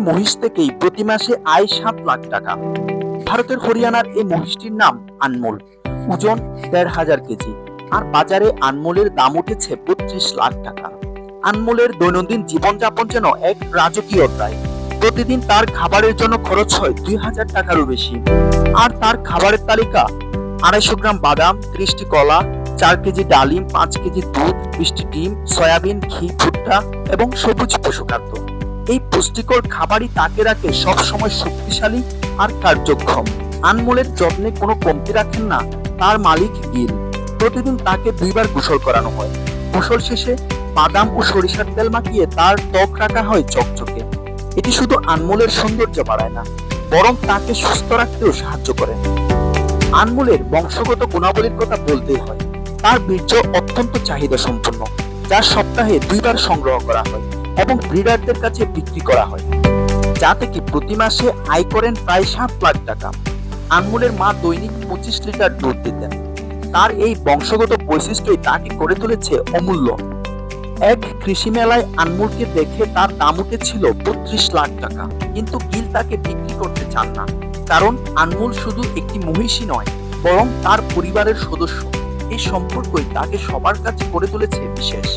মহিষ থেকেই প্রতি মাসে আয় 7 লাখ টাকা। ভারতের হরিয়ানার এই মহিষটির নাম আনমোল। ওজন 1,500 কেজি। আর বাজারে আনমোলের দাম উঠেছে 32 লাখ টাকা। আনমোলের দৈনন্দিন জীবনযাপন যেন এক রাজকীয় প্রায়। প্রতিদিন তার খাবারের জন্য খরচ হয় 2,000 টাকারও বেশি। আর তার খাবারের তালিকা 250 গ্রাম বাদাম, 30টি কলা, 4 কেজি ডালিম, 5 কেজি দুধ, 20টি ডিম, সয়াবিন, ঘি, ভুট্টা এবং সবুজ পশুখাদ্য। এই পুষ্টিকর খাবারই তাকে রাখে সবসময় শক্তিশালী আর কার্যক্ষম। আনমোলের যত্নে কোনো কমতি রাখেন না তার মালিক গিল। প্রতিদিন তাকে 2বার গোসল করানো হয়। গোসল শেষে বাদাম ও সরিষার তেল মাখিয়ে তার ত্বক রাখা হয় চকচকে। এটি শুধু আনমোলের সৌন্দর্য বাড়ায় না, বরং তাকে সুস্থ রাখতেও সাহায্য করে। আনমোলের বংশগত গুণাবলীর কথা বলতেই হয়। তার বীর্য অত্যন্ত চাহিদা সম্পন্ন, যা সপ্তাহে 2বার সংগ্রহ করা হয় এবং ব্রিডারদের কাছে বিক্রি করা হয়, যা থেকে প্রতি মাসে আয় করেন প্রায় 7 লাখ টাকা। আনমোলের মা দৈনিক 25 লিটার দুধ দিতেন। তার এই বংশগত বৈশিষ্ট্যই তাকে করে তুলেছে অমূল্য। এক কৃষি মেলায় আনমোলকে দেখে তার দাম উঠেছিল 32 লাখ টাকা, কিন্তু গিল তাকে বিক্রি করতে চান না, কারণ আনমোল শুধু একটি মহিষী নয়, বরং তার পরিবারের সদস্য। এই সম্পর্কই তাকে সবার কাছে করে তুলেছে বিশেষ।